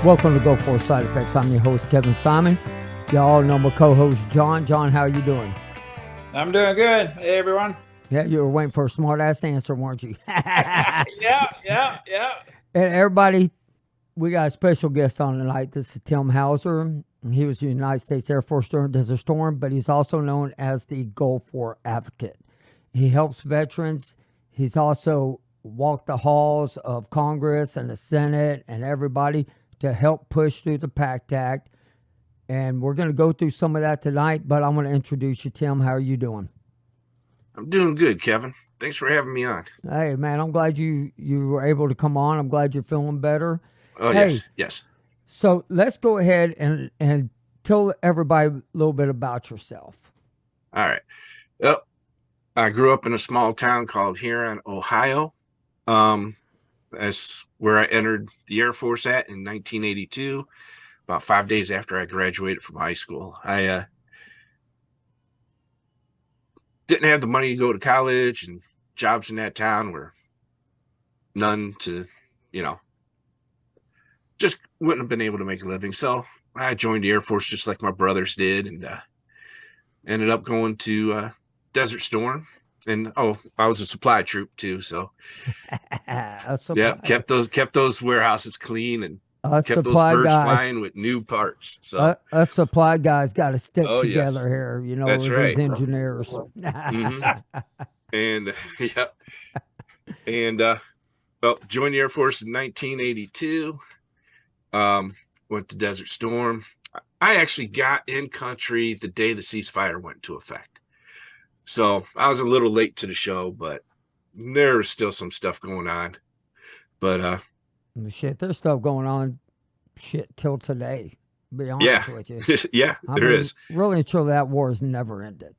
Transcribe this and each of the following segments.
Welcome to Go For Side Effects. I'm your host, Kevin Simon. Y'all know my co-host, John. John, how are you doing? I'm doing good. Hey, everyone. Yeah, you were waiting for a smart-ass answer, weren't you? Yeah. And everybody, we got a special guest on tonight. This is Tim Hauser. He was the United States Air Force during Desert Storm, but he's also known as the Gulf War Advocate. He helps veterans. He's also walked the halls of Congress and the Senate and everybody to help push through the PACT Act. And we're going to go through some of that tonight, but I'm going to introduce you, Tim. How are you doing? I'm doing good, Kevin. Thanks for having me on. Hey, man, I'm glad you were able to come on. I'm glad you're feeling better. Oh, Hey, yes. So let's go ahead and tell everybody a little bit about yourself. All right. Well, I grew up in a small town called Huron, Ohio. That's where I entered the Air Force at in 1982, about 5 days after I graduated from high school. I didn't have the money to go to college, and jobs in that town were none to, just wouldn't have been able to make a living. So I joined the Air Force just like my brothers did, and ended up going to Desert Storm. And I was a supply troop too, so kept those warehouses clean and kept those birds flying with new parts. So us supply guys got to stick together yes. here, That's with right. these engineers. And joined the Air Force in 1982. Went to Desert Storm. I actually got in country the day the ceasefire went into effect. So I was a little late to the show, but there was still some stuff going on. But there's stuff going on till today, to be honest with you. Yeah, there is. Really until that war has never ended.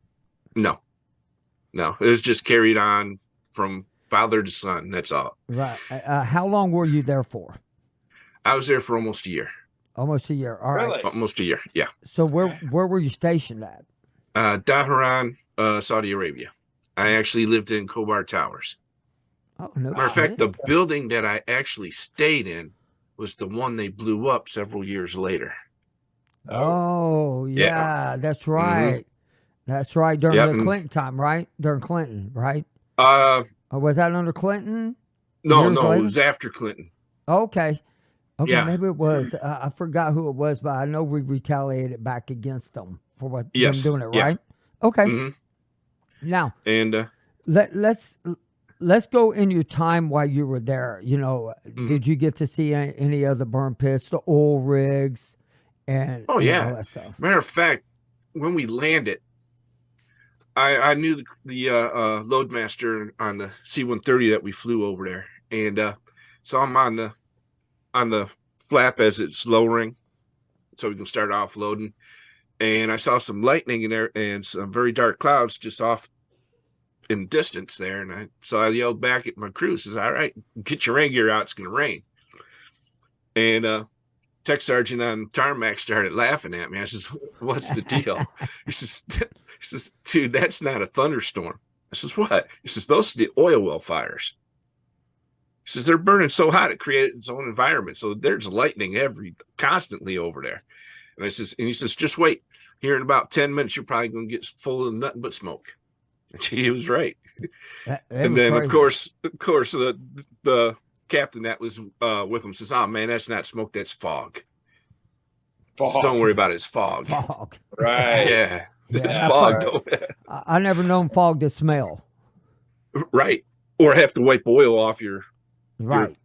No. It was just carried on from father to son. That's all. Right. How long were you there for? I was there for almost a year. Almost a year. All right. Really? Almost a year, yeah. So where were you stationed at? Dhahran, Saudi Arabia. I actually lived in Khobar Towers. Oh, no Matter of fact, the building that I actually stayed in was the one they blew up several years later. Oh, yeah. That's right. Mm-hmm. That's right. During the Clinton time, right? During Clinton, right? Or was that under Clinton? No, it was after Clinton. Okay, maybe it was. I forgot who it was, but I know we retaliated back against them for them doing it, right? Okay. Mm-hmm. Now, and let's go in your time while you were there. Did you get to see any of the burn pits, the oil rigs, and all that stuff? Matter of fact, when we landed, I knew the loadmaster on the C-130 that we flew over there, and so I'm on the flap as it's lowering, so we can start offloading. And I saw some lightning in there and some very dark clouds just off in the distance there. And I yelled back at my crew, says, "All right, get your rain gear out. It's going to rain." And tech sergeant on tarmac started laughing at me. I says, "What's the deal?" He says, "Dude, that's not a thunderstorm." I says, "What?" He says, "Those are the oil well fires." He says, "They're burning so hot it created its own environment. So there's lightning constantly over there." And he says, "Just wait. Here in about 10 minutes, you're probably going to get full of nothing but smoke." And he was right. And then, crazy. of course, the captain that was with him says, "Oh man, that's not smoke. That's fog. So don't worry about it. It's fog." Fog. Right. Yeah. It's fog. I never known fog to smell. Right. Or have to wipe oil off your body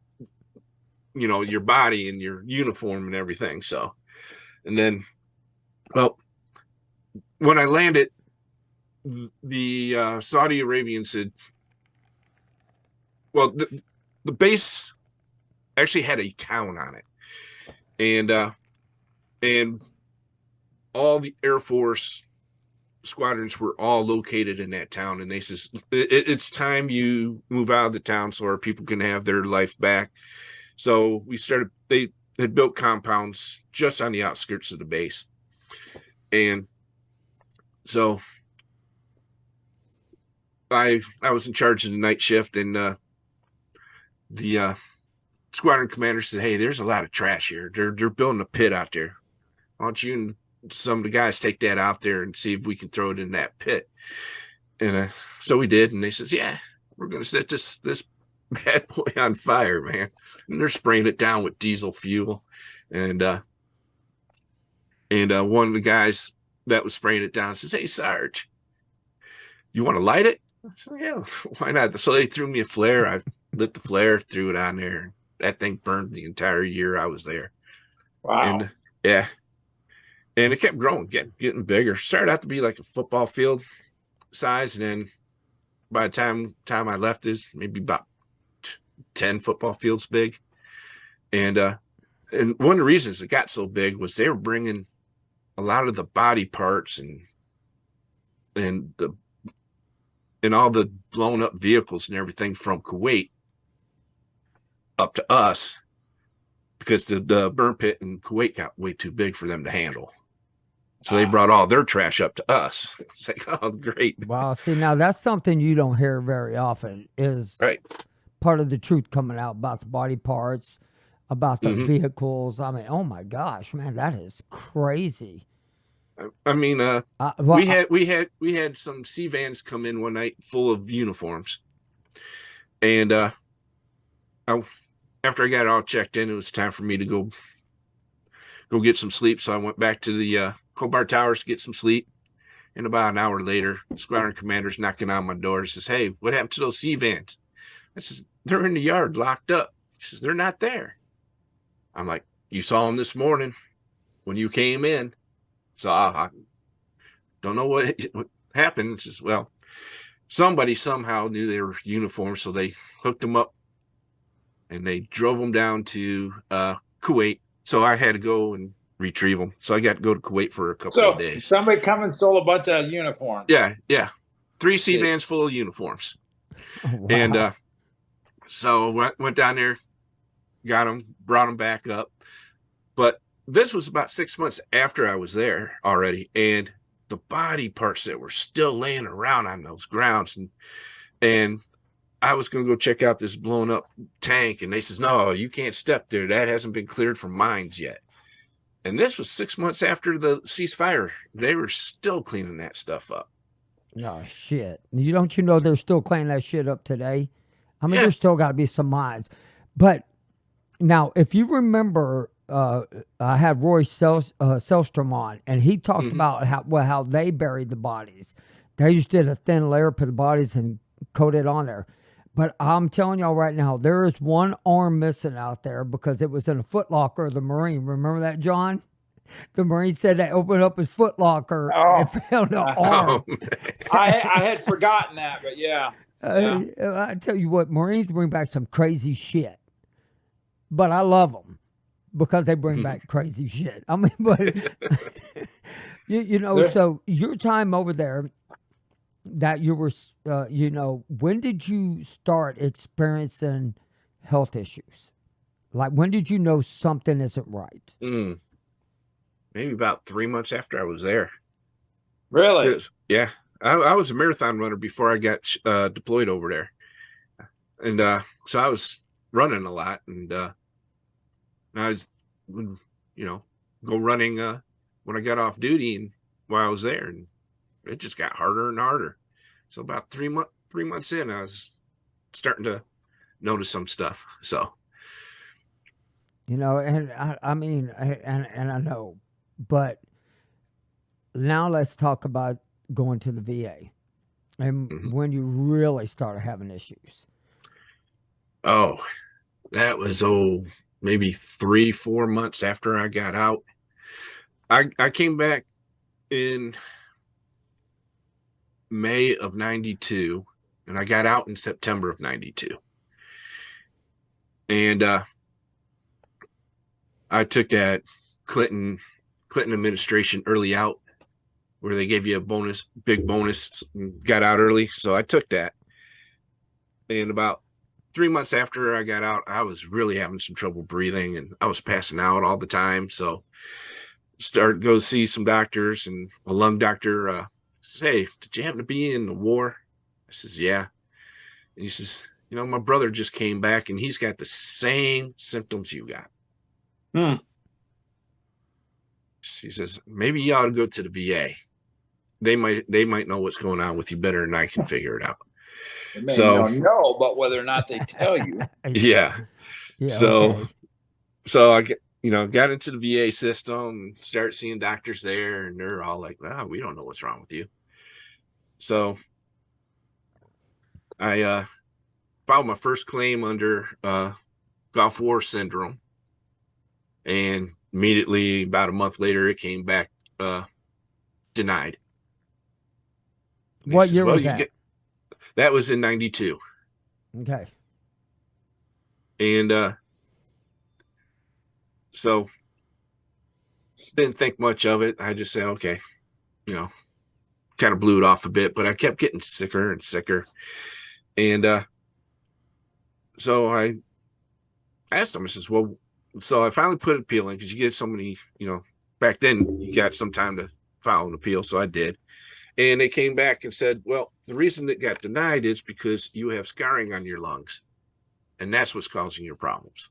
and your uniform and everything. So, and then, when I landed, the Saudi Arabian said, the base actually had a town on it, and all the Air Force squadrons were all located in that town. And they says, it's time you move out of the town so our people can have their life back. So they had built compounds just on the outskirts of the base. And so I was in charge of the night shift, and the squadron commander said, "Hey, there's a lot of trash here. They're building a pit out there. Why don't you and some of the guys take that out there and see if we can throw it in that pit?" And so we did, and they says, "Yeah, we're going to set this bad boy on fire, man." And they're spraying it down with diesel fuel, and one of the guys that was spraying it down says, "Hey, Sarge, you want to light it?" I said, "Yeah, why not?" So they threw me a flare. I lit the flare, threw it on there. That thing burned the entire year I was there. Wow. And yeah, and it kept growing, getting bigger. Started out to be like a football field size, and then by the time I left, it was maybe about 10 football fields big. And one of the reasons it got so big was they were bringing a lot of the body parts and all the blown up vehicles and everything from Kuwait up to us, because the burn pit in Kuwait got way too big for them to handle. So they brought all their trash up to us. It's like, oh, great. Wow. See, now that's something you don't hear very often, is Right. part of the truth coming out about the body parts, about the vehicles. I mean, oh my gosh, man, that is crazy. I mean, Well, we had some C vans come in one night full of uniforms, and after I got it all checked in, it was time for me to go get some sleep. So I went back to the Cobar Towers to get some sleep. And about an hour later, the squadron commander's knocking on my door. He says, "Hey, what happened to those C vans?" I says, "They're in the yard, locked up." He says, "They're not there." I'm like, "You saw them this morning when you came in." So I don't know what happened. He says, "Well, somebody somehow knew they were uniformed, so they hooked them up and they drove them down to Kuwait." So I had to go and retrieve them. So I got to go to Kuwait for a couple of days. Somebody come and stole a bunch of uniforms. Yeah. 3 C vans full of uniforms. wow. And so went down there, got them, brought them back up. But this was about 6 months after I was there already. And the body parts that were still laying around on those grounds. And I was going to go check out this blown up tank. And they says, "No, you can't step there. That hasn't been cleared from mines yet." And this was 6 months after the ceasefire. They were still cleaning that stuff up. No shit. You know they're still cleaning that shit up today? I mean, Yeah. there's still got to be some mines. But now, if you remember, I had Roy Selstrom on, and he talked about how they buried the bodies. They just did a thin layer, put the bodies and coat it on there. But I'm telling y'all right now, there is one arm missing out there because it was in a footlocker of the Marine. Remember that, John? The Marine said they opened up his footlocker and found an arm. I had forgotten that, but yeah. I tell you what, Marines bring back some crazy shit. But I love them because they bring back crazy shit. I mean, but, you know, so your time over there, that you were, when did you start experiencing health issues? Like, when did you know something isn't right? Maybe about 3 months after I was there. Really? Yeah. I was a marathon runner before I got deployed over there. And so I was running a lot. And I was, go running when I got off duty and while I was there. And it just got harder and harder. So about 3 months in, I was starting to notice some stuff. So, and I mean, and I know, but now let's talk about going to the VA and when you really started having issues. Oh, that was maybe 3-4 months after I got out. I came back in May of 92, and I got out in September of 92. And I took that Clinton administration early out, where they gave you a big bonus, and got out early. So I took that. And about 3 months after I got out, I was really having some trouble breathing, and I was passing out all the time. So started go see some doctors, and a lung doctor says, "Hey, did you happen to be in the war?" I says, "Yeah." And he says, my brother just came back and he's got the same symptoms you got. He says, maybe you ought to go to the VA. They might know what's going on with you better than I can figure it out. They may know, but whether or not they tell you. Yeah. So, okay. so I got into the VA system, start seeing doctors there, and they're all like, "Wow, we don't know what's wrong with you." So I filed my first claim under Gulf War syndrome, and immediately about a month later, it came back denied. And What year was that? That was in 92. Okay. And so didn't think much of it. I just said, okay, kind of blew it off a bit, but I kept getting sicker and sicker. And so I asked him, I says, well, so I finally put an appeal in because you get so many, back then you got some time to file an appeal. So I did. And they came back and said, well, the reason it got denied is because you have scarring on your lungs. And that's what's causing your problems.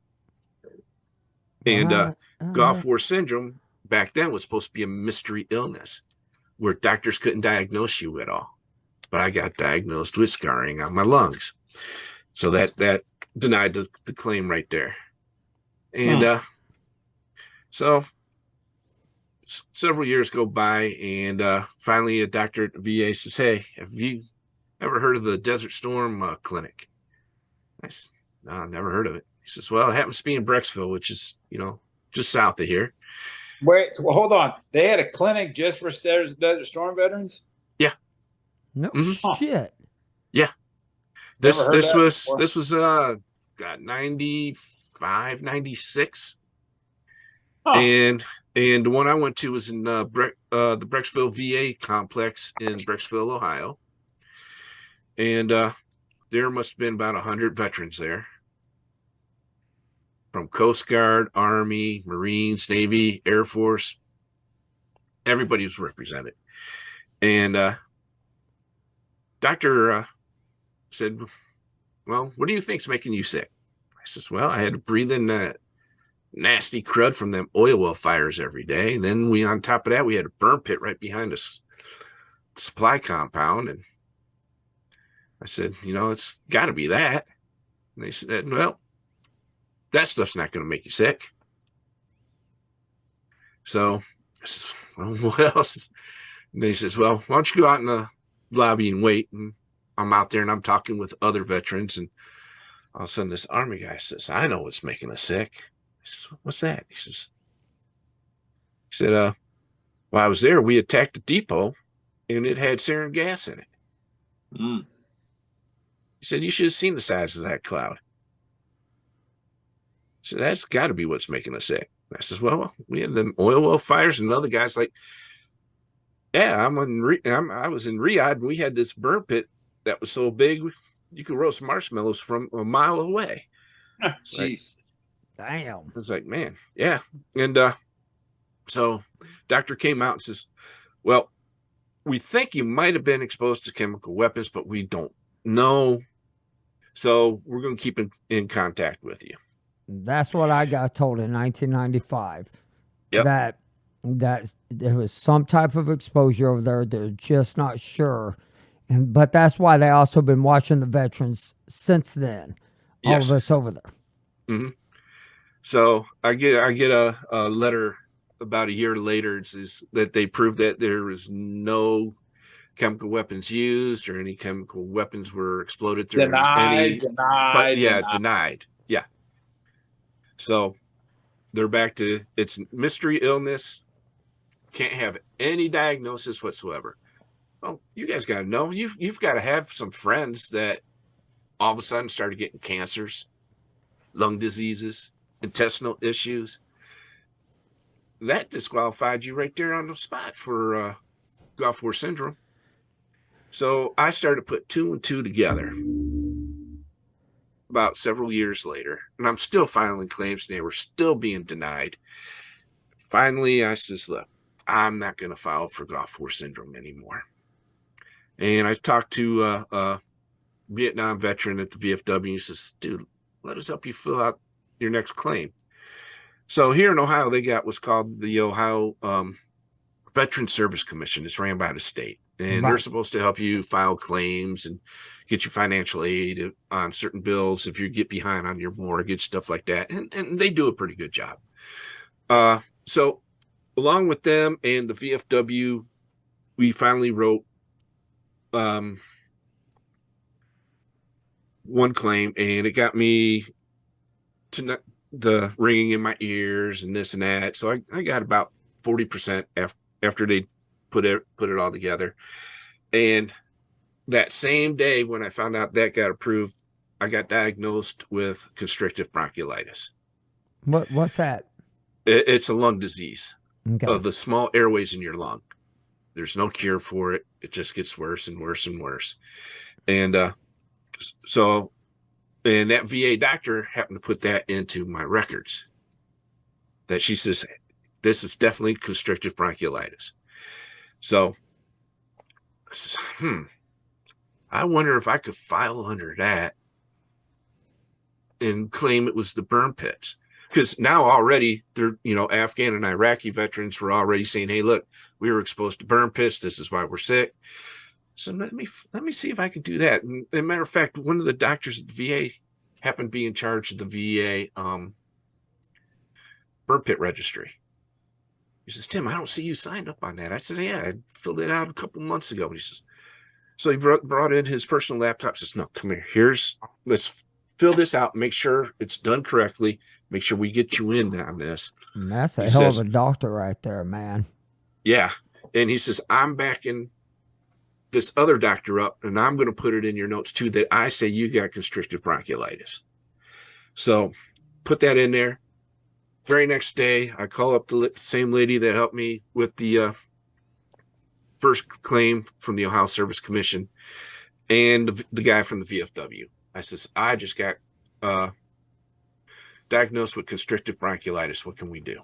And Gulf War syndrome back then was supposed to be a mystery illness where doctors couldn't diagnose you at all. But I got diagnosed with scarring on my lungs. So that denied the claim right there. And so several years go by, and finally a doctor at the VA says, hey, have you ever heard of the Desert Storm Clinic? I said, no, I've never heard of it. He says, well, it happens to be in Brecksville, which is, just south of here. Wait, so hold on. They had a clinic just for Desert Storm veterans? Yeah. No shit. Yeah. This was 95, 96. And the one I went to was in the Brecksville VA complex in Brecksville, Ohio. And there must have been about 100 veterans there. From Coast Guard, Army, Marines, Navy, Air Force. Everybody was represented. And doctor said, well, what do you think's making you sick? I says, well, I had to breathe in that nasty crud from them oil well fires every day. And then on top of that, we had a burn pit right behind us supply compound. And I said, it's got to be that. And they said, well, that stuff's not going to make you sick. So I said, well, what else? And they says, well, why don't you go out in the lobby and wait? And I'm out there and I'm talking with other veterans. And all of a sudden this Army guy says, I know what's making us sick. I says, what's that? He said, well, I was there. We attacked a depot and it had sarin gas in it. He said, you should have seen the size of that cloud. He said, that's got to be what's making us sick. I says, well, we had them oil well fires, and another guy's like, yeah, I was in Riyadh, and we had this burn pit that was so big you could roast marshmallows from a mile away. Jeez. Damn. I was like, man, yeah. And so doctor came out and says, well, we think you might have been exposed to chemical weapons, but we don't know. So we're going to keep in contact with you. That's what I got told in 1995. Yep. That there was some type of exposure over there. They're just not sure. But that's why they also been watching the veterans since then. All of us over there. Mm-hmm. So I get a letter about a year later. It says that they proved that there was no chemical weapons used or any chemical weapons were exploded during Denied. Yeah. So they're back to it's mystery illness. Can't have any diagnosis whatsoever. Oh, you guys got to know you've got to have some friends that all of a sudden started getting cancers, lung diseases, intestinal issues. That disqualified you right there on the spot for Gulf War syndrome. So I started to put 2 and 2 together about several years later, and I'm still filing claims, and they were still being denied. Finally, I says, look, I'm not going to file for Gulf War syndrome anymore. And I talked to Vietnam veteran at the VFW. He says, dude, let us help you fill out your next claim. So here in Ohio, they got what's called the Ohio Veteran Service Commission. It's ran by the state, and they're supposed to help you file claims and get you financial aid on certain bills if you get behind on your mortgage, stuff like that. And they do a pretty good job. So along with them and the VFW, we finally wrote one claim, and it got me to the ringing in my ears and this and that. So I got about 40% after they put it all together. And that same day when I found out that got approved, I got diagnosed with constrictive bronchiolitis. What's that? It's a lung disease of the small airways in your lung. There's no cure for it. It just gets worse and worse and worse. And and that VA doctor happened to put that into my records, that she says, this is definitely constrictive bronchiolitis. So I says, I wonder if I could file under that and claim it was the burn pits. Because now already they're, Afghan and Iraqi veterans were already saying, hey, look, we were exposed to burn pits. This is why we're sick. So let me see if I can do that. And as a matter of fact, one of the doctors at the VA happened to be in charge of the VA burn pit registry. He says, Tim, I don't see you signed up on that. I said, yeah, I filled it out a couple months ago. He says, so he brought in his personal laptop. Says, no, come here. Let's fill this out. Make sure it's done correctly. Make sure we get you in on this. That's a hell of a doctor right there, man. Yeah. And he says, I'm backing this other doctor up, and I'm going to put it in your notes too that I say you got constrictive bronchiolitis. So put that in there. Very next day, I call up the same lady that helped me with the first claim from the Ohio Service Commission and the guy from the VFW. I says, I just got diagnosed with constrictive bronchiolitis. What can we do?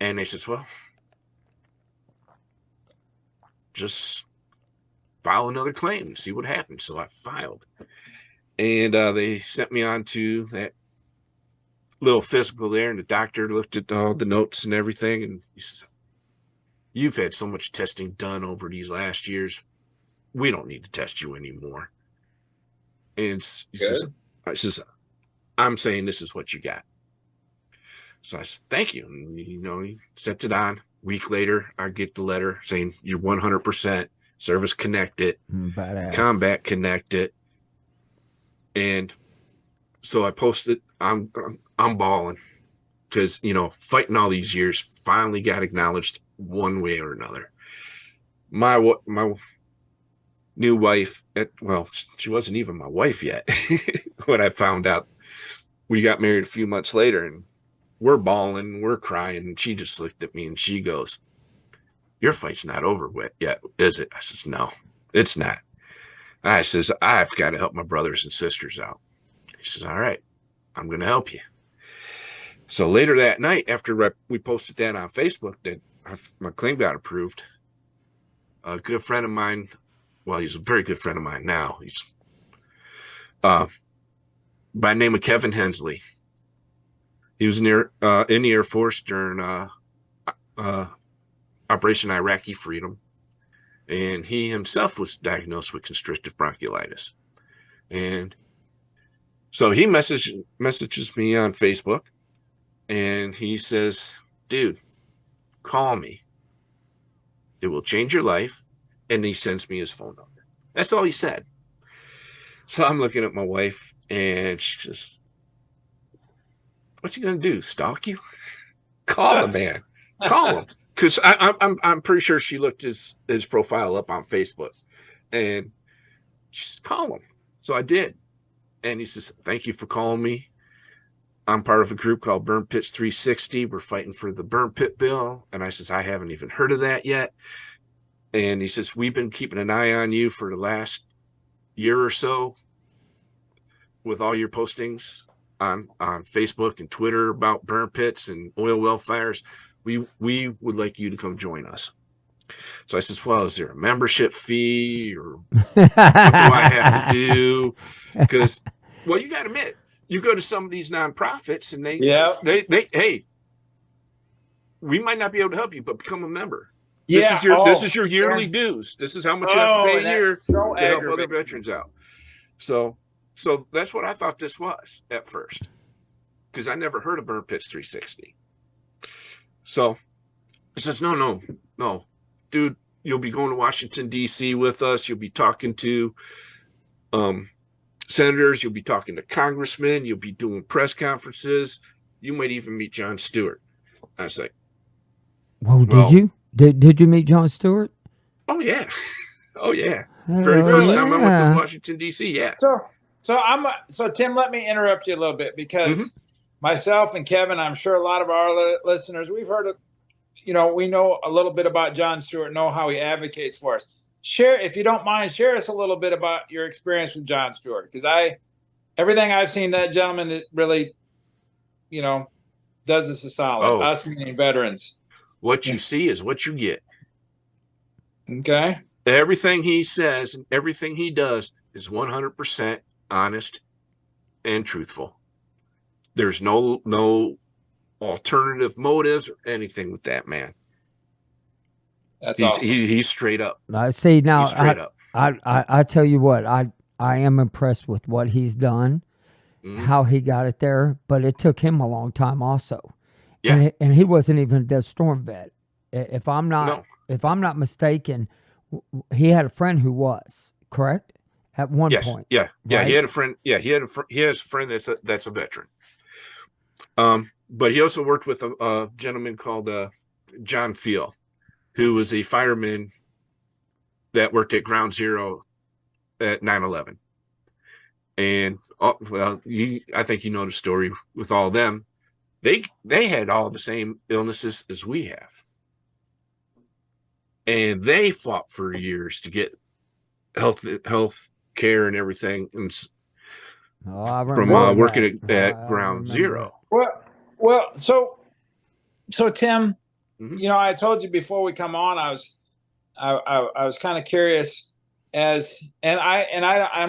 And they says, well, just file another claim and see what happens. So I filed, and they sent me on to that little physical there, and the doctor looked at all the notes and everything, and he says, you've had so much testing done over these last years, we don't need to test you anymore. And he says, I'm saying this is what you got. So I said, thank you. And, he sent it on. Week later, I get the letter saying you're 100% service connected, combat connected. And so I posted, I'm bawling because, fighting all these years, finally got acknowledged one way or another. My new wife, she wasn't even my wife yet when I found out. We got married a few months later, and we're bawling, we're crying, and she just looked at me and she goes, your fight's not over yet, is it? I says, no, it's not. I says, I've got to help my brothers and sisters out. She says, all right, I'm going to help you. So later that night, after we posted that on Facebook, that my claim got approved, a good friend of mine, well, he's a very good friend of mine now. He's by the name of Kevin Hensley. He was in the Air Force during Operation Iraqi Freedom, and he himself was diagnosed with constrictive bronchiolitis. And so he messages me on Facebook, and he says, dude, call me. It will change your life. And he sends me his phone number. That's all he said. So I'm looking at my wife, and she says, what's he going to do, stalk you? Call the man. Call him. Because I'm pretty sure she looked his profile up on Facebook. And she said, call him. So I did. And he says, thank you for calling me. I'm part of a group called Burn Pits 360. We're fighting for the burn pit bill. And I says, I haven't even heard of that yet. And he says, we've been keeping an eye on you for the last year or so with all your postings on Facebook and Twitter about burn pits and oil well fires. We would like you to come join us. So I says, well, is there a membership fee or what do I have to do? Because, well, you got to admit, you go to some of these nonprofits and hey, we might not be able to help you, but become a member. This is your yearly dues. This is how much you have to pay a year so to help other veterans out. So that's what I thought this was at first, because I never heard of Burn Pits 360. So it says, no, dude, you'll be going to Washington, D.C. with us. You'll be talking to senators. You'll be talking to congressmen. You'll be doing press conferences. You might even meet Jon Stewart. I was like, did you? Did you meet Jon Stewart? Oh, yeah. Oh, yeah. Very first time I went to Washington, D.C., yeah. So Tim, let me interrupt you a little bit, because myself and Kevin, I'm sure a lot of our listeners, we've heard of, we know a little bit about Jon Stewart, know how he advocates for us. Share, if you don't mind, share us a little bit about your experience with Jon Stewart, because everything I've seen, that gentleman, it really, does us a solid. Us meaning veterans. What you see is what you get. Okay. Everything he says and everything he does is 100% honest and truthful. There's no alternative motives or anything with that man. That's awesome. He's straight up. I see now. He's straight up. I tell you what, I am impressed with what he's done, how he got it there, but it took him a long time also. Yeah. And he wasn't even a Desert Storm vet. If I'm not mistaken, he had a friend who was, correct? At one point. Yeah. Yeah. Right? He had a friend. Yeah. He has a friend that's a veteran. But he also worked with a gentleman called John Field, who was a fireman that worked at Ground Zero at 9/11. And I think you know the story with all of them. They had all the same illnesses as we have, and they fought for years to get health care and everything, and from working at Ground Zero. Well, so Tim, I told you before we come on, I was kind of curious, I'm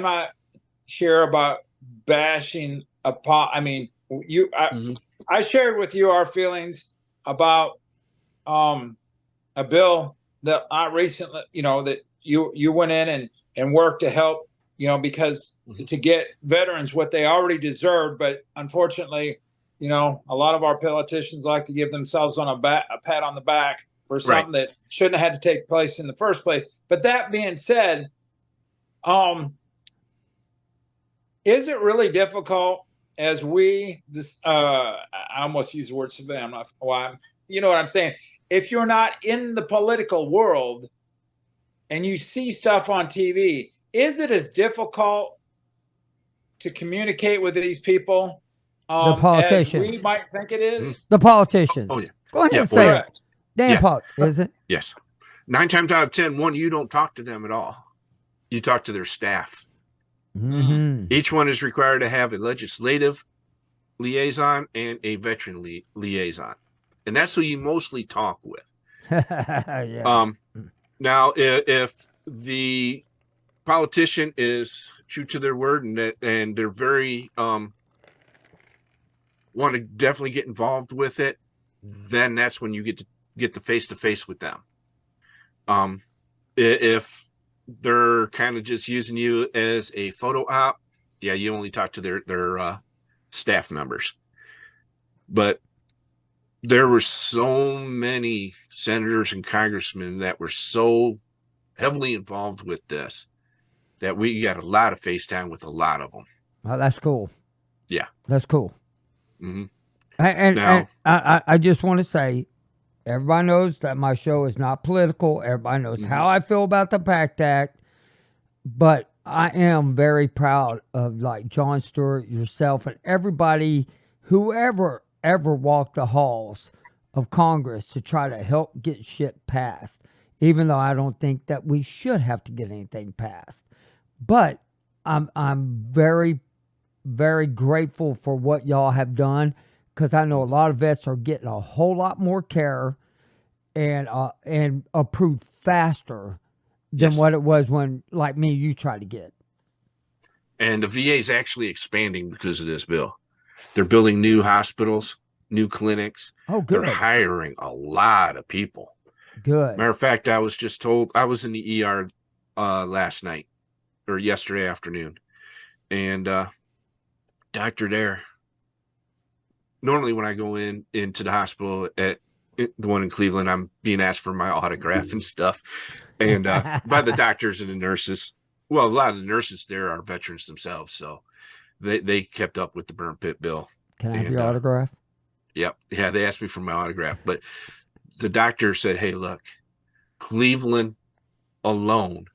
not here about bashing I shared with you our feelings about a bill that recently, that you went in and worked to help, because to get veterans what they already deserve, but unfortunately, a lot of our politicians like to give themselves a pat on the back for something that shouldn't have had to take place in the first place. But that being said, is it really difficult as I almost use the word civilian, I'm not why, you know what I'm saying? If you're not in the political world and you see stuff on TV, is it as difficult to communicate with these people the politicians as we might think it is? The politicians. Oh, yeah. Go ahead and say it. Damn, is it? Yes. 9 times out of 10, you don't talk to them at all. You talk to their staff. Each one is required to have a legislative liaison and a veteran liaison, and that's who you mostly talk with. Now, if the politician is true to their word and they're very want to definitely get involved with it, then that's when you get the face-to-face with them. If they're kind of just using you as a photo op, you only talk to their staff members. But there were so many senators and congressmen that were so heavily involved with this that we got a lot of FaceTime with a lot of them. Oh, that's cool. Yeah. That's cool. And I just want to say, everybody knows that my show is not political. Everybody knows how I feel about the PACT Act. But I am very proud of Jon Stewart, yourself, and everybody, whoever ever walked the halls of Congress to try to help get shit passed, even though I don't think that we should have to get anything passed. But I'm very, very grateful for what y'all have done, because I know a lot of vets are getting a whole lot more care and approved faster than Yes. what it was when, like me, you tried to get. And the VA is actually expanding because of this bill. They're building new hospitals, new clinics. Oh, They're good. hiring a lot of people. Good. Matter of fact, I was just told, I was in the ER last night or yesterday afternoon, and doctor there. Normally, when I go into the hospital at the one in Cleveland, I'm being asked for my autograph and stuff, and by the doctors and the nurses. Well, a lot of the nurses there are veterans themselves, so they kept up with the burn pit bill. Can I have your autograph? Yep, yeah, they asked me for my autograph, but the doctor said, "Hey, look, Cleveland alone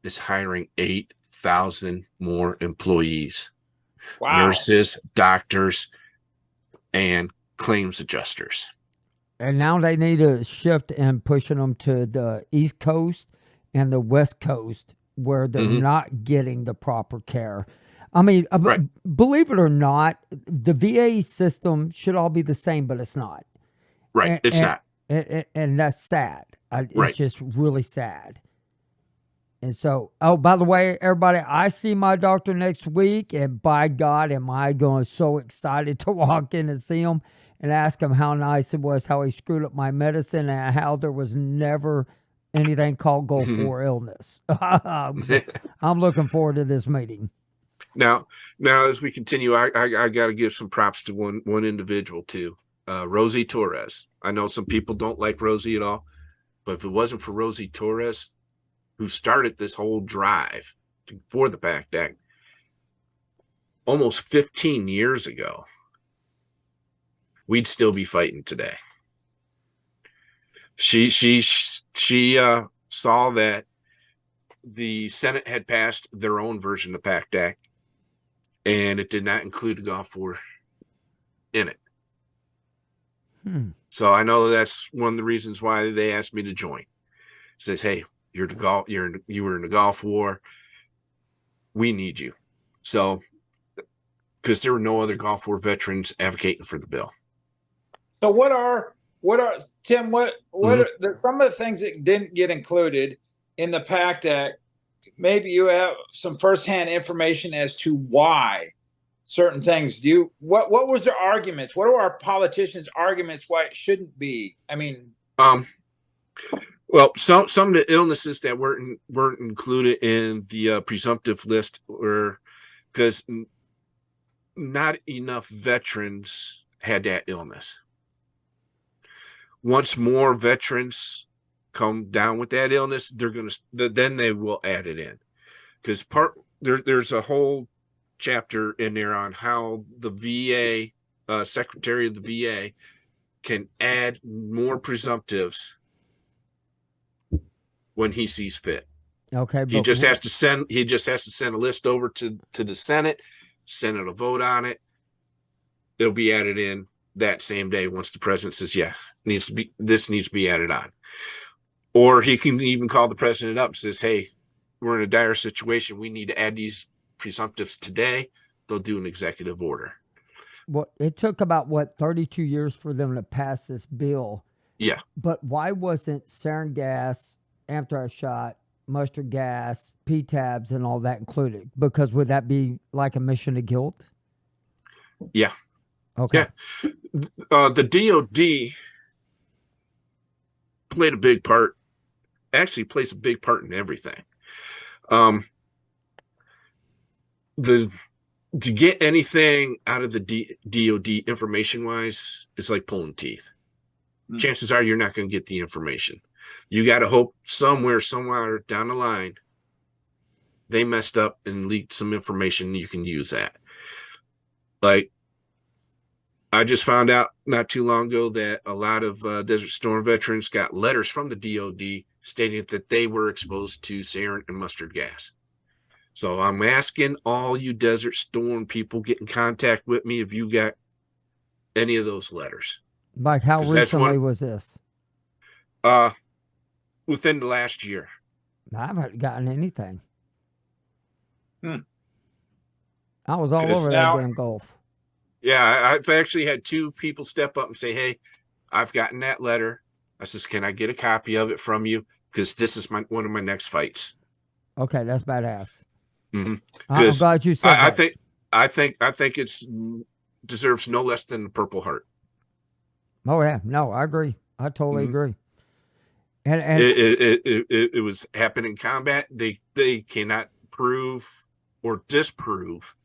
is hiring 8,000 more employees, Wow. nurses, doctors, and claims adjusters." And now they need to shift and pushing them to the East Coast and the West Coast where they're not getting the proper care. I mean, Right. believe it or not, the VA system should all be the same, but it's not. Right. It's not. And that's sad. It's Right. just really sad. And so, oh, by the way, everybody, I see my doctor next week, and by God, am I going so excited to walk in and see him and ask him how nice it was, how he screwed up my medicine, and how there was never anything called Gulf War illness. I'm looking forward to this meeting. Now, as we continue, I got to give some props to one individual too, Rosie Torres. I know some people don't like Rosie at all, but if it wasn't for Rosie Torres, who started this whole drive for the PACT Act almost 15 years ago, we'd still be fighting today. She saw that the Senate had passed their own version of the PACT Act, and it did not include the Gulf War in it. So I know that's one of the reasons why they asked me to join. It says, hey, you were in the Gulf War. We need you. So, because there were no other Gulf War veterans advocating for the bill. So what are Tim? What are some of the things that didn't get included in the PACT Act? Maybe you have some firsthand information as to why certain things. What was their arguments? What are our politicians' arguments why it shouldn't be? I mean, well, some of the illnesses that weren't included in the presumptive list were because not enough veterans had that illness. Once more veterans come down with that illness, then they will add it in, because there's a whole chapter in there on how the VA secretary of the VA can add more presumptives when he sees fit. Okay, he just has to send a list over to the Senate will vote on it. It'll be added in that same day once the president says, yeah, this needs to be added on. Or he can even call the president up and says, hey, we're in a dire situation. We need to add these presumptives today. They'll do an executive order. Well, it took about 32 years for them to pass this bill. Yeah. But why wasn't sarin gas, anthrax shot, mustard gas, P-tabs, and all that included? Because would that be like a mission of guilt? Yeah. Okay. Yeah. The DOD played a big part. Actually, plays a big part in everything. To get anything out of the DOD information wise, it's like pulling teeth. Chances are you're not going to get the information. You got to hope somewhere down the line they messed up and leaked some information. You can use that. Like, I just found out not too long ago that a lot of Desert Storm veterans got letters from the DOD stating that they were exposed to sarin and mustard gas. So I'm asking all you Desert Storm people, get in contact with me if you got any of those letters. Like how recently was this? Within the last year. I haven't gotten anything. I was all over that damn Gulf. Yeah, I've actually had two people step up and say, hey, I've gotten that letter. I says, can I get a copy of it from you? Because this is one of my next fights. Okay, that's badass. Mm-hmm. I'm glad you said I that. I think it's deserves no less than the Purple Heart. Oh yeah, no, I agree. I totally agree. And It was happened in combat. They cannot prove or disprove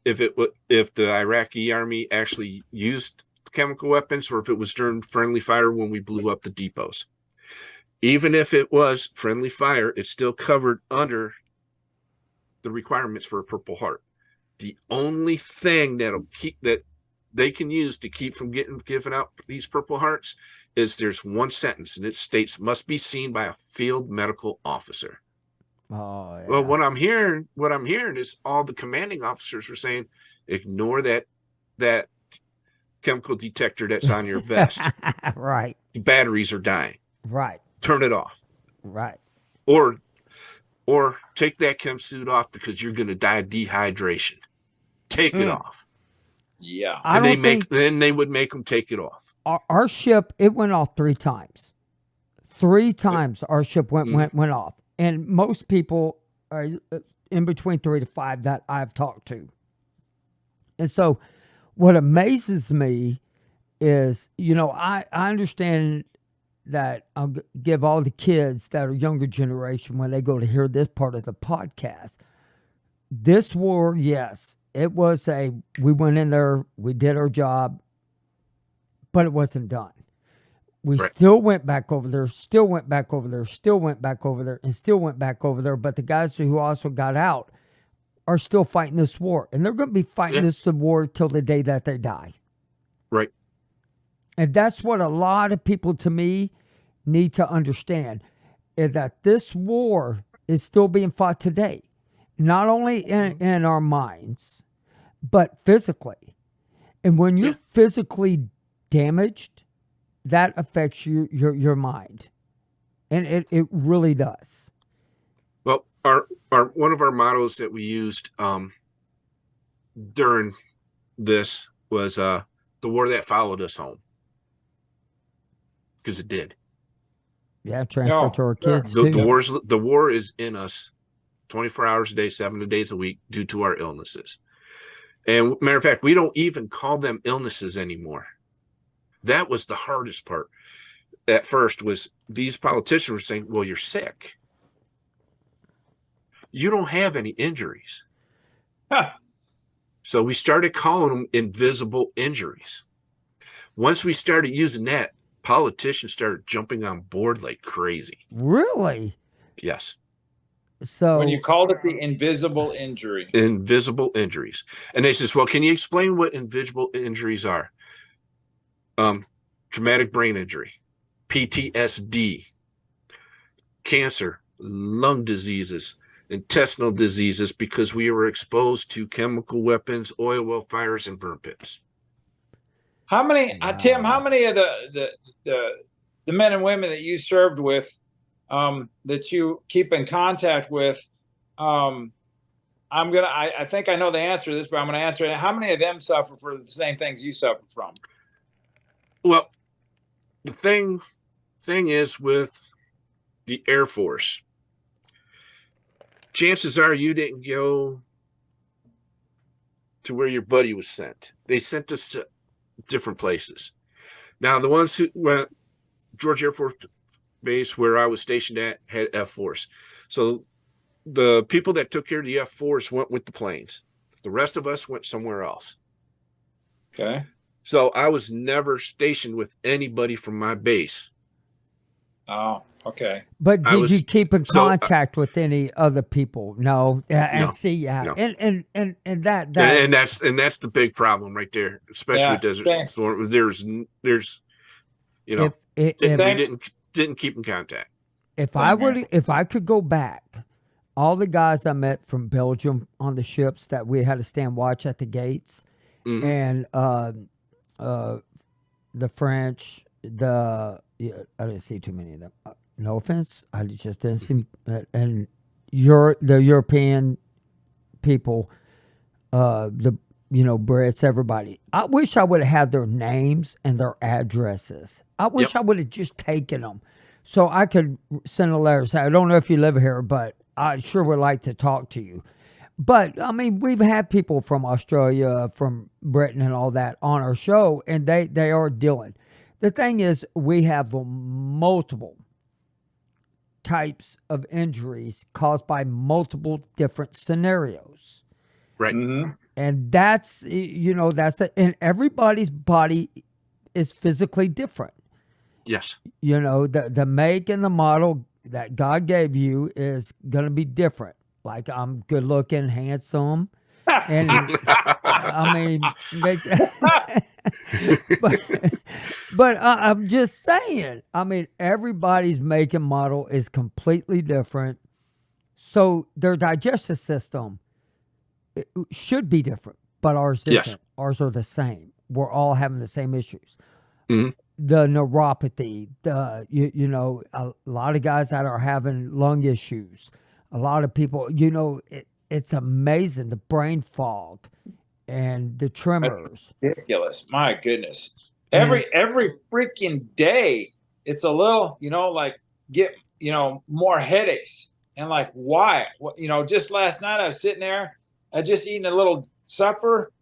if the Iraqi army actually used chemical weapons or if it was during friendly fire when we blew up the depots. Even if it was friendly fire, it's still covered under the requirements for a Purple Heart. The only thing that they can use to keep from giving out these Purple Hearts is there's one sentence, and it states must be seen by a field medical officer. oh yeah. Well, what I'm hearing is all the commanding officers were saying, ignore that chemical detector that's on your vest. Right. The batteries are dying. Right. Turn it off. Right. Or take that chem suit off because you're going to die of dehydration. Take it off. Yeah. Then they would make them take it off. Our ship, it went off 3 times. 3 times our ship went off. And most people are in between 3 to 5 that I've talked to. And so what amazes me is, I understand that I'll give all the kids that are younger generation when they go to hear this part of the podcast. This war, yes, it was we went in there, we did our job, but it wasn't done. We still went back over there, still went back over there, still went back over there, and still went back over there. But the guys who also got out are still fighting this war. And they're going to be fighting this war till the day that they die. Right. And that's what a lot of people, to me, need to understand, is that this war is still being fought today. Not only in our minds, but physically. And when you're physically damaged, that affects your mind. And it really does. Well, our one of our mottos that we used during this was the war that followed us home. Because it did. Yeah, transfer to our kids too. The war is in us 24 hours a day, 7 days a week due to our illnesses. And matter of fact, we don't even call them illnesses anymore. That was the hardest part. At first was these politicians were saying, well, you're sick. You don't have any injuries. Huh. So we started calling them invisible injuries. Once we started using that, politicians started jumping on board like crazy. Really? Yes. So when you called it the invisible injury. Invisible injuries. And they says, well, can you explain what invisible injuries are? Traumatic brain injury, PTSD, cancer, lung diseases, intestinal diseases, because we were exposed to chemical weapons, oil well fires, and burn pits. How many, Tim? How many of the men and women that you served with, that you keep in contact with? I think I know the answer to this, but I'm gonna answer it. How many of them suffer for the same things you suffer from? Well, the thing is with the Air Force, chances are you didn't go to where your buddy was sent. They sent us to different places. Now, the ones who went, George Air Force Base, where I was stationed at, had F-4s. So the people that took care of the F-4s went with the planes. The rest of us went somewhere else. Okay. So I was never stationed with anybody from my base. Oh, okay. But did you keep in contact with any other people? No. And no, see, yeah. No. And that and that's the big problem right there, especially with Desert Storm. There's we didn't keep in contact. If I could go back, all the guys I met from Belgium on the ships that we had to stand watch at the gates, and the French, I didn't see too many of them. No offense, I just didn't see. And the European people, the Brett's everybody. I wish I would have had their names and their addresses. I wish I would have just taken them so I could send a letter. Say, I don't know if you live here, but I sure would like to talk to you. But I mean, we've had people from Australia, from Britain, and all that on our show, and they are dealing. The thing is, we have multiple types of injuries caused by multiple different scenarios. Right. Mm-hmm. And that's and everybody's body is physically different. Yes. The make and the model that God gave you is going to be different. Like, I'm good looking, handsome, and I mean, but I'm just saying. I mean, everybody's make and model is completely different, so their digestive system should be different, but ours isn't. Yes. Ours are the same. We're all having the same issues. Mm-hmm. The neuropathy, a lot of guys that are having lung issues, a lot of people, it's amazing, the brain fog and the tremors. Ridiculous. My goodness. Every freaking day, it's a little, get, more headaches. And like, why? Just last night I was sitting there, I just eating a little supper.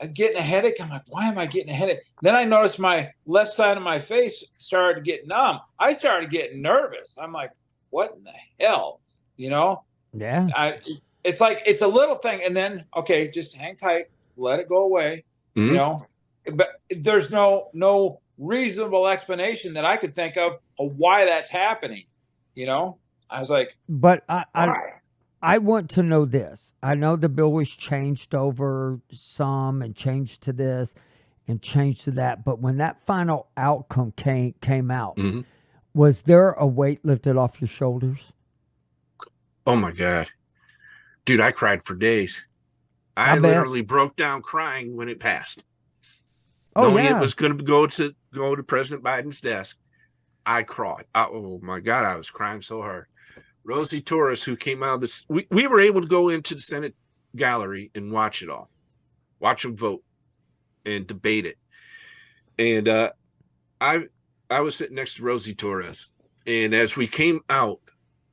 I was getting a headache. I'm like, why am I getting a headache? Then I noticed my left side of my face started to get numb. I started getting nervous. I'm like, what in the hell? Yeah. It's like, it's a little thing. And then, okay, just hang tight, let it go away. Mm-hmm. But there's no reasonable explanation that I could think of why that's happening. I was like, but I want to know this. I know the bill was changed over some and changed to this and changed to that. But when that final outcome came out, Mm-hmm. was there a weight lifted off your shoulders? Oh my God. Dude, I cried for days. I literally broke down crying when it passed. Knowing it was going to go to President Biden's desk, I cried. Oh my God, I was crying so hard. Rosie Torres, who came out of this, we were able to go into the Senate gallery and watch it all, watch them vote and debate it. And I was sitting next to Rosie Torres, and as we came out,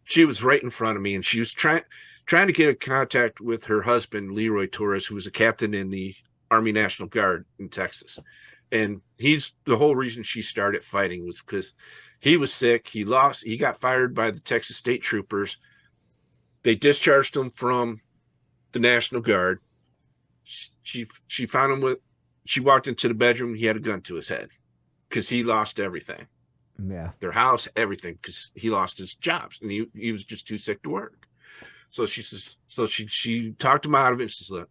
she was right in front of me, and she was trying to get in contact with her husband, Leroy Torres, who was a captain in the Army National Guard in Texas. And he's the whole reason she started fighting was because he was sick. He got fired by the Texas State Troopers. They discharged him from the National Guard. She found him she walked into the bedroom. He had a gun to his head because he lost everything. Yeah. Their house, everything, because he lost his jobs and he was just too sick to work. So she says, she talked him out of it. She says, look,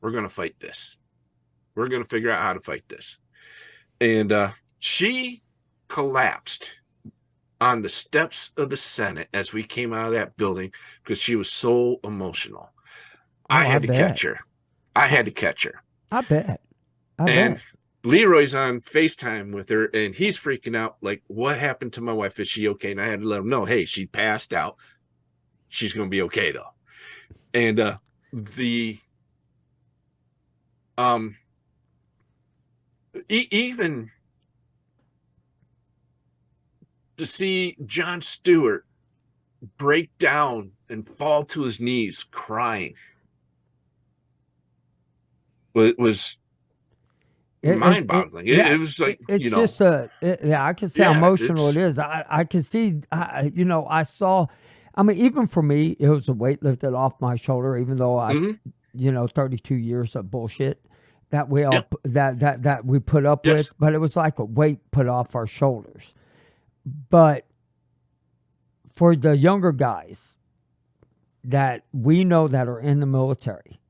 we're going to fight this. We're going to figure out how to fight this. And she collapsed on the steps of the Senate as we came out of that building because she was so emotional. I had to catch her. I bet. Leroy's on FaceTime with her, and he's freaking out, like, what happened to my wife? Is she okay? And I had to let him know, hey, she passed out. She's going to be okay, though. And even to see Jon Stewart break down and fall to his knees crying was mind-boggling. It was like, it's just I can see how emotional it is. I can see, I saw, I mean, even for me, it was a weight lifted off my shoulder, even though 32 years of bullshit that we all that we put up with, but it was like a weight put off our shoulders. But for the younger guys that we know that are in the military,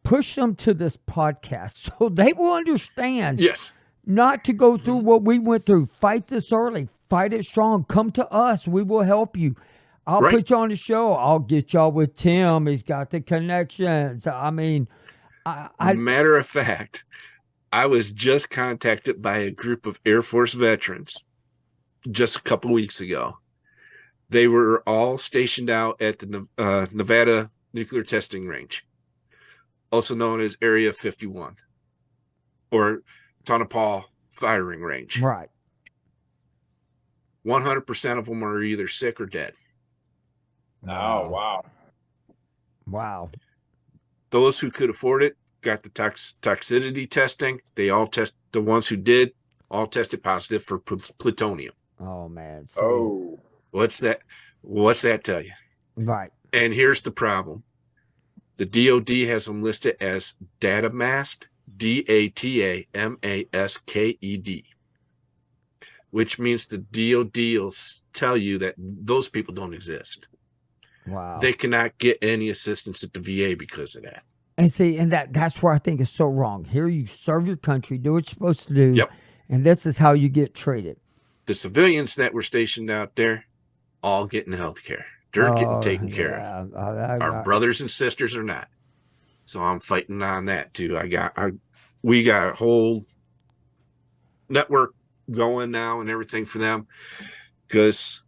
push them to this podcast so they will understand. Yes. Not to go through what we went through. Fight this early. Fight it strong. Come to us. We will help you. I'll put you on the show. I'll get y'all with Tim. He's got the connections. I mean, matter of fact, I was just contacted by a group of Air Force veterans just a couple weeks ago. They were all stationed out at the Nevada nuclear testing range. also known as Area 51 or Tonopah firing range. Right. 100% of them are either sick or dead. Oh, wow. Wow. Those who could afford it got the toxicity testing. They all the ones who did all tested positive for plutonium. Oh, man. See, Oh, What's that tell you? right. And here's the problem. The DOD has them listed as data masked, DATAMASKED, which means the DOD will tell you that those people don't exist. Wow. They cannot get any assistance at the VA because of that. And see, and that's where I think is so wrong. Here you serve your country, do what you're supposed to do, Yep. and this is how you get treated. The civilians that were stationed out there, all getting health care. They're getting taken care of. Our brothers and sisters are not. So I'm fighting on that too. We got a whole network going now and everything for them, because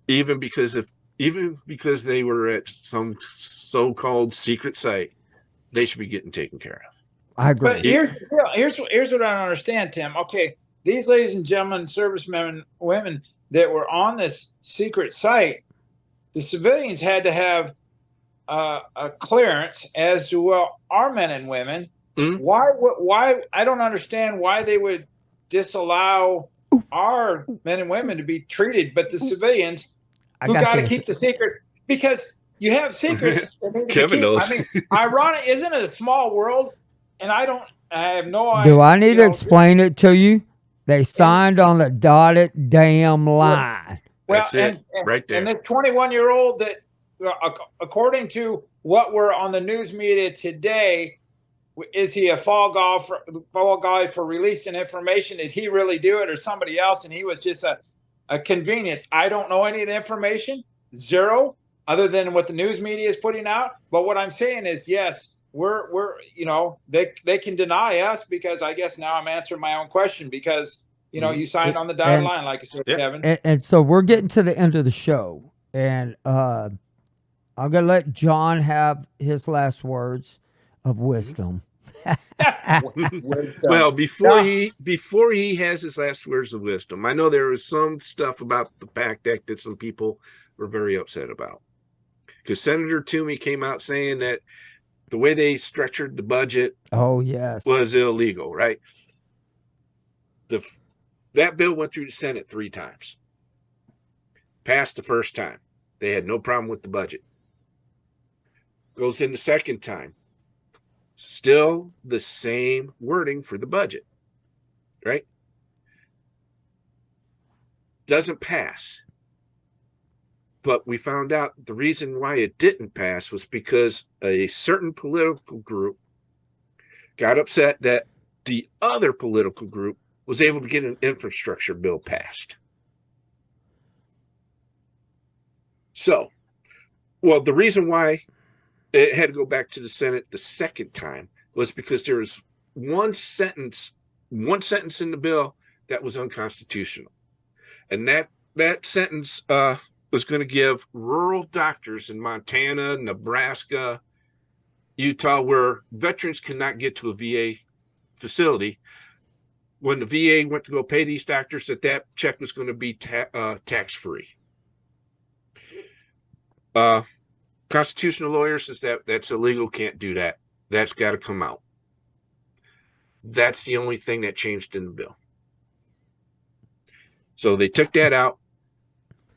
even because they were at some so-called secret site, they should be getting taken care of. I agree. But here's what I don't understand, Tim. Okay, these ladies and gentlemen, servicemen and women that were on this secret site, the civilians had to have a clearance, as do our men and women. Mm-hmm. Why? I don't understand why they would disallow our men and women to be treated, but the civilians who got to keep the secret, because you have secrets. Kevin knows. I mean, ironic, isn't it a small world? And I have no idea. Do I need to explain it to you? They signed on the dotted damn line. Well, that's it, right there. And the 21-year-old that, according to what we're on the news media today, is he a fall guy for releasing information? Did he really do it, or somebody else? And he was just a convenience. I don't know any of the information, zero, other than what the news media is putting out. But what I'm saying is, yes, we're they can deny us, because I guess now I'm answering my own question, because you signed on the dotted line, like I said, Kevin. And so we're getting to the end of the show, and I'm gonna let John have his last words of wisdom. Well, before he has his last words of wisdom, I know there was some stuff about the PACT Act that some people were very upset about, because Senator Toomey came out saying that the way they structured the budget was illegal, right? That bill went through the Senate 3 times. Passed the first time. They had no problem with the budget. Goes in the second time. Still the same wording for the budget, right? Doesn't pass. But we found out the reason why it didn't pass was because a certain political group got upset that the other political group was able to get an infrastructure bill passed. So, the reason why it had to go back to the Senate the second time was because there was one sentence in the bill that was unconstitutional. And that sentence was going to give rural doctors in Montana, Nebraska, Utah, where veterans cannot get to a VA facility, when the VA went to go pay these doctors, that check was going to be tax-free. Constitutional lawyer says that's illegal, can't do that. That's got to come out. That's the only thing that changed in the bill. So they took that out.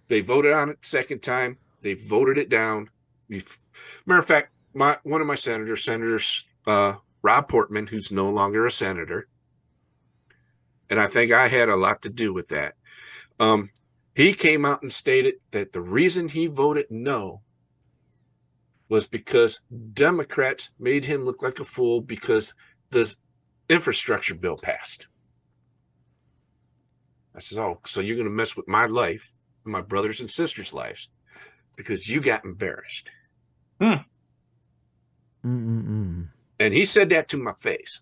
They voted on it the second time. They voted it down. Matter of fact, one of my senators, Rob Portman, who's no longer a senator, and I think I had a lot to do with that. He came out and stated that the reason he voted no was because Democrats made him look like a fool because the infrastructure bill passed. I said, so you're going to mess with my life, my brothers and sisters' lives, because you got embarrassed. Mm-mm-mm. And he said that to my face.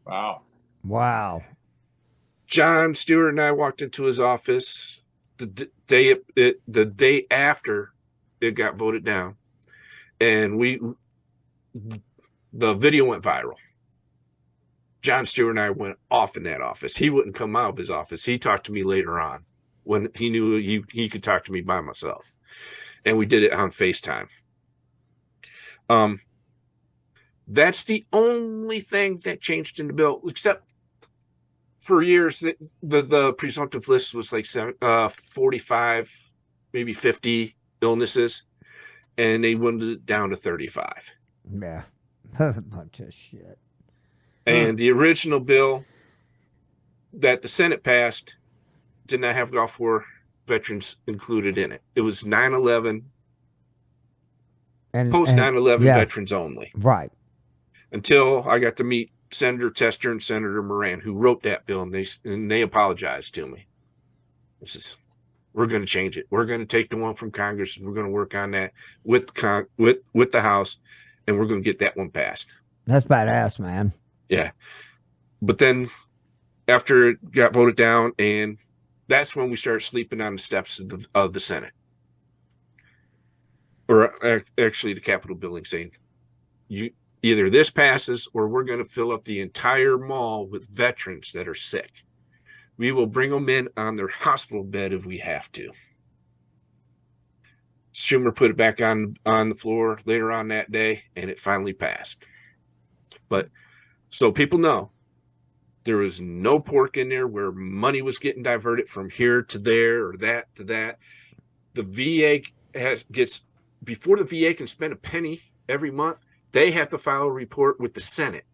Wow. John Stewart and I walked into his office the day after it got voted down. And the video went viral. John Stewart and I went off in that office. He wouldn't come out of his office. He talked to me later on when he knew he could talk to me by myself. And we did it on FaceTime. That's the only thing that changed in the bill, except for years, the presumptive list was like 45, maybe 50 illnesses, and they wanted it down to 35. Yeah. A bunch of shit. And the original bill that the Senate passed did not have Gulf War veterans included in it. It was 9/11, post 9/11 veterans only. Right. Until I got to meet Senator Tester and Senator Moran, who wrote that bill, and they apologized to me. We're going to change it. We're going to take the one from Congress, and we're going to work on that with the House, and we're going to get that one passed. That's badass, man. Yeah. But then after it got voted down, and that's when we started sleeping on the steps of the Senate. Or actually the Capitol building, saying, either this passes or we're going to fill up the entire mall with veterans that are sick. We will bring them in on their hospital bed if we have to. Schumer put it back on the floor later on that day, and it finally passed. But so people know, there was no pork in there where money was getting diverted from here to there or that to that. The VA before the VA can spend a penny every month, they have to file a report with the Senate.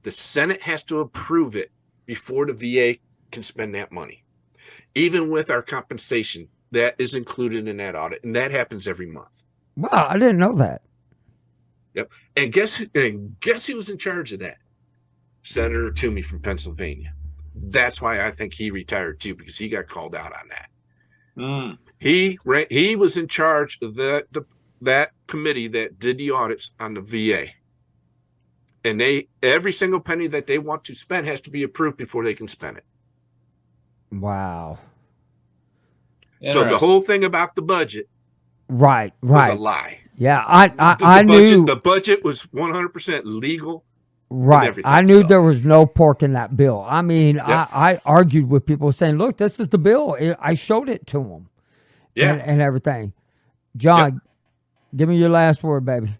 The Senate has to approve it before the VA can spend that money. Even with our compensation, that is included in that audit, and that happens every month. Wow, I didn't know that. Yep. And guess who was in charge of that? Senator Toomey from Pennsylvania. That's why I think he retired too, because he got called out on that. He was in charge of that committee that did the audits on the VA. And every single penny that they want to spend has to be approved before they can spend it. Wow. So the whole thing about the budget was a lie. Yeah, I knew the budget was 100% legal. Right. I knew there was no pork in that bill. I mean, yep. I argued with people saying, look, this is the bill. I showed it to them. Yeah. And everything. John, give me your last word, baby.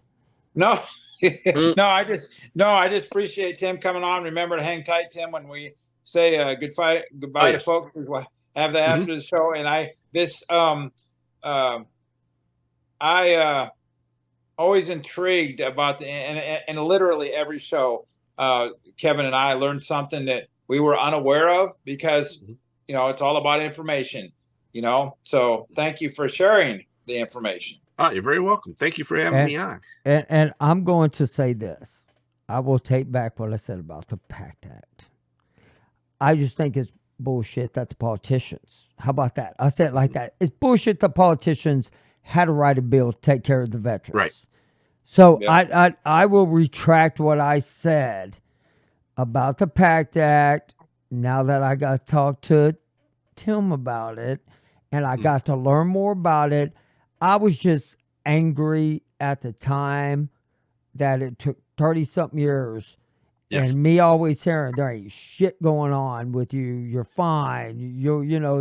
No. I just appreciate Tim coming on. Remember to hang tight, Tim, when we say goodbye to folks. We'll have that after the show. And I always intrigued about and literally every show, Kevin and I learned something that we were unaware of, because it's all about information, so thank you for sharing the information. You're very welcome. Thank you for having me on. And I'm going to say this. I will take back what I said about the PACT Act. I just think it's bullshit that the politicians, how about that? I said it like that. It's bullshit the politicians had to write a bill to take care of the veterans. Right. So I will retract what I said about the PACT Act now that I got to talk to Tim about it and I got to learn more about it. I was just angry at the time that it took 30-something years. Yes. And me always hearing there ain't shit going on with you. You're fine.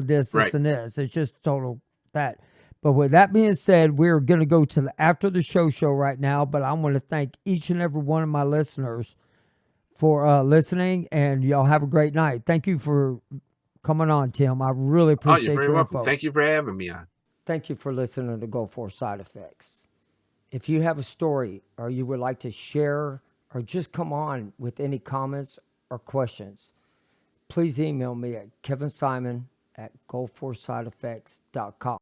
This, and this. It's just total that. But with that being said, we're going to go to the after the show right now. But I want to thank each and every one of my listeners for listening, and y'all have a great night. Thank you for coming on, Tim. I really appreciate you're very your welcome. info. Thank you for having me on. Thank you for listening to Go For Side Effects. If you have a story or you would like to share or just come on with any comments or questions, please email me at kevinsimon@goforsideeffects.com.